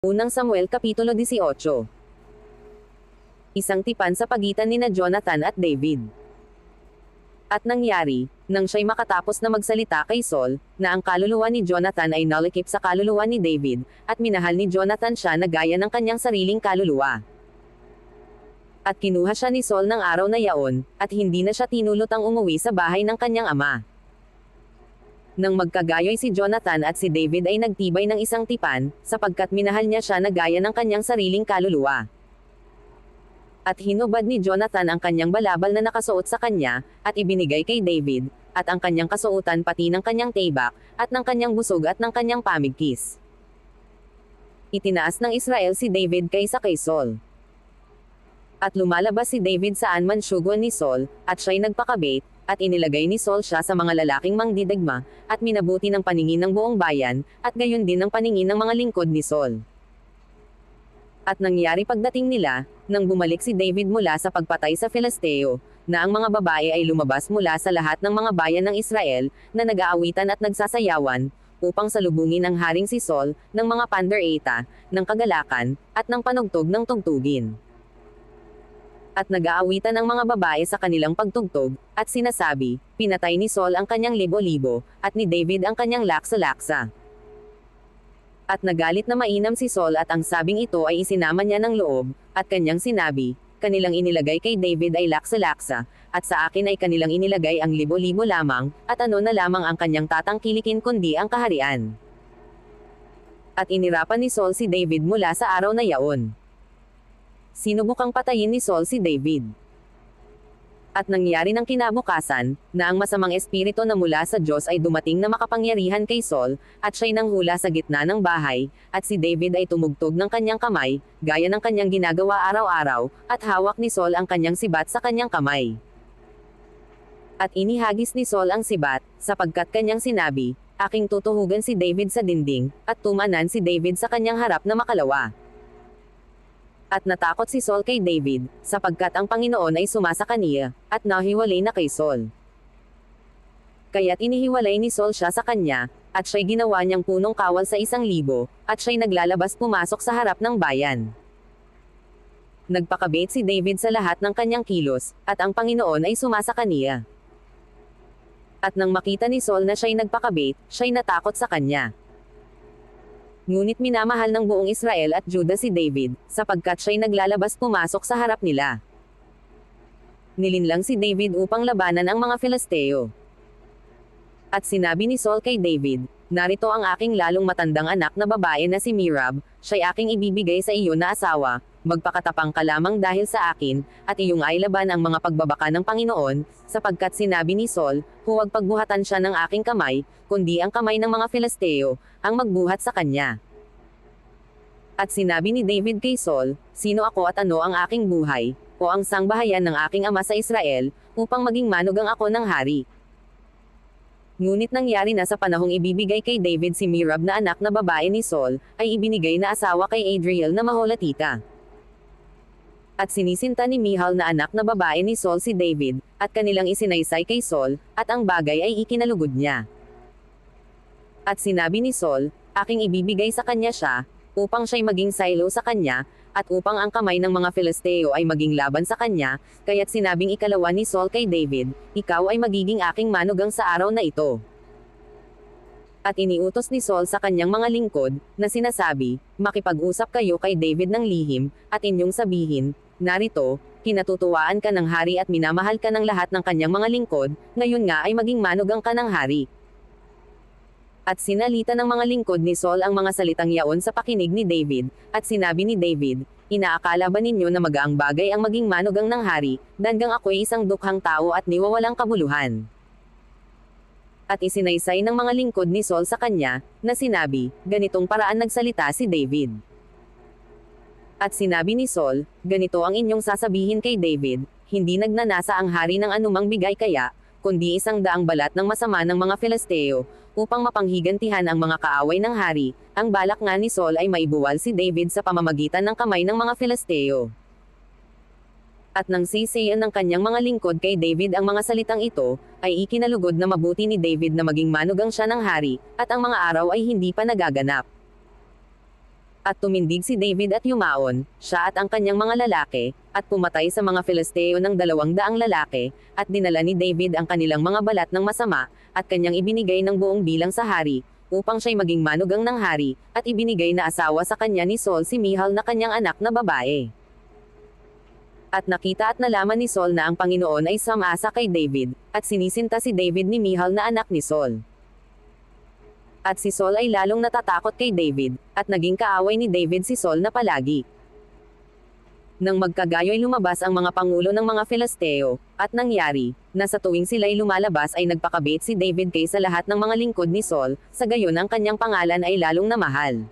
Unang Samuel Kapitulo 18. Isang tipan sa pagitan nina Jonathan at David. At nangyari, nang siya'y makatapos na magsalita kay Saul, na ang kaluluwa ni Jonathan ay nalikip sa kaluluwa ni David, at minahal ni Jonathan siya na gaya ng kanyang sariling kaluluwa. At kinuha siya ni Saul ng araw na yaon, at hindi na siya tinulutang umuwi sa bahay ng kanyang ama. Nang magkagayoy si Jonathan at si David ay nagtibay ng isang tipan, sapagkat minahal niya siya na gaya ng kanyang sariling kaluluwa. At hinubad ni Jonathan ang kanyang balabal na nakasuot sa kanya, at ibinigay kay David, at ang kanyang kasuotan pati ng kanyang tebak, at ng kanyang busog at ng kanyang pamigkis. Itinaas ng Israel si David kaysa kay Saul. At lumalabas si David saan man syuguan ni Saul, at siya'y nagpakabit, at inilagay ni Saul siya sa mga lalaking mangdidegma, at minabuti ng paningin ng buong bayan, at gayon din ng paningin ng mga lingkod ni Saul. At nangyari pagdating nila, nang bumalik si David mula sa pagpatay sa Filisteo, na ang mga babae ay lumabas mula sa lahat ng mga bayan ng Israel, na nag-aawitan at nagsasayawan, upang salubungin ang haring si Saul, ng mga pandereta, ng kagalakan, at ng panugtog ng tugtugin. At nag-aawitan ang mga babae sa kanilang pagtugtog, at sinasabi, pinatay ni Saul ang kanyang libo-libo, at ni David ang kanyang laksa-laksa. At nagalit na mainam si Saul at ang sabing ito ay isinama niya ng loob, at kanyang sinabi, kanilang inilagay kay David ay laksa-laksa, at sa akin ay kanilang inilagay ang libo-libo lamang, at ano na lamang ang kanyang tatangkilikin kundi ang kaharian. At inirapan ni Saul si David mula sa araw na yaon. Sinubukang patayin ni Saul si David. At nangyari ng kinabukasan, na ang masamang espiritu na mula sa Diyos ay dumating na makapangyarihan kay Saul, at siya'y nanghula sa gitna ng bahay, at si David ay tumugtog ng kanyang kamay, gaya ng kanyang ginagawa araw-araw, at hawak ni Saul ang kanyang sibat sa kanyang kamay. At inihagis ni Saul ang sibat, sapagkat kanyang sinabi, aking tutuhugan si David sa dingding, at tumanan si David sa kanyang harap na makalawa. At natakot si Saul kay David, sapagkat ang Panginoon ay sumasa kaniya, at nahiwalay na kay Saul. Kaya't inihiwalay ni Saul siya sa kanya, at siya'y ginawa niyang punong kawal sa 1,000, at siya'y naglalabas pumasok sa harap ng bayan. Nagpakabit si David sa lahat ng kanyang kilos, at ang Panginoon ay sumasa kaniya. At nang makita ni Saul na siya'y nagpakabit, siya'y natakot sa kanya. Ngunit minamahal ng buong Israel at Juda si David, sapagkat siya'y naglalabas pumasok sa harap nila. Nilinlang si David upang labanan ang mga Filisteo. At sinabi ni Saul kay David, narito ang aking lalong matandang anak na babae na si Merab, siya'y aking ibibigay sa iyo na asawa, magpakatapang ka lamang dahil sa akin, at iyong ay laban ang mga pagbabaka ng Panginoon, sapagkat sinabi ni Saul, huwag pagbuhatan siya ng aking kamay, kundi ang kamay ng mga Filisteo, ang magbuhat sa kanya. At sinabi ni David kay Saul, sino ako at ano ang aking buhay, o ang sangbahayan ng aking ama sa Israel, upang maging manugang ako ng hari. Ngunit nangyari na sa panahong ibibigay kay David si Merab na anak na babae ni Saul, ay ibinigay na asawa kay Adriel na Maholatita. At sinisinta ni Michal na anak na babae ni Saul si David, at kanilang isinaysay kay Saul, at ang bagay ay ikinalugod niya. At sinabi ni Saul, aking ibibigay sa kanya siya, upang siya'y maging silo sa kanya, at upang ang kamay ng mga Filisteo ay maging laban sa kanya, kaya't sinabing ikalawa ni Saul kay David, ikaw ay magiging aking manugang sa araw na ito. At iniutos ni Saul sa kanyang mga lingkod, na sinasabi, makipag-usap kayo kay David ng lihim, at inyong sabihin, narito, kinatutuwaan ka ng hari at minamahal ka ng lahat ng kanyang mga lingkod, ngayon nga ay maging manugang ka ng hari. At sinalita ng mga lingkod ni Saul ang mga salitang yaon sa pakinig ni David, at sinabi ni David, inaakala ba ninyo na magaang bagay ang maging manugang ng hari, danggang ako'y isang dukhang tao at niwawalang kabuluhan. At isinaysay ng mga lingkod ni Saul sa kanya, na sinabi, ganitong paraan nagsalita si David. At sinabi ni Saul, ganito ang inyong sasabihin kay David, hindi nagnanasa ang hari ng anumang bigay kaya, kundi 100 balat ng masama ng mga Filisteo, upang mapanghigantihan ang mga kaaway ng hari. Ang balak nga ni Saul ay maibuwal si David sa pamamagitan ng kamay ng mga Filisteo. At nang sisayan ng kanyang mga lingkod kay David ang mga salitang ito, ay ikinalugod na mabuti ni David na maging manugang siya ng hari, at ang mga araw ay hindi pa nagaganap. At tumindig si David at yumaon, siya at ang kanyang mga lalaki, at pumatay sa mga Filisteo ng 200 lalaki, at dinala ni David ang kanilang mga balat ng masama, at kanyang ibinigay ng buong bilang sa hari, upang siya'y maging manugang ng hari, at ibinigay na asawa sa kanya ni Saul si Michal na kanyang anak na babae. At nakita at nalaman ni Saul na ang Panginoon ay sumasa kay David, at sinisinta si David ni Michal na anak ni Saul. At si Saul ay lalong natatakot kay David, at naging kaaway ni David si Saul na palagi. Nang magkagayo'y lumabas ang mga pangulo ng mga Filisteo, at nangyari, na sa tuwing sila'y lumalabas ay nagpakabit si David kaysa lahat ng mga lingkod ni Saul, sa gayon ang kanyang pangalan ay lalong namahal.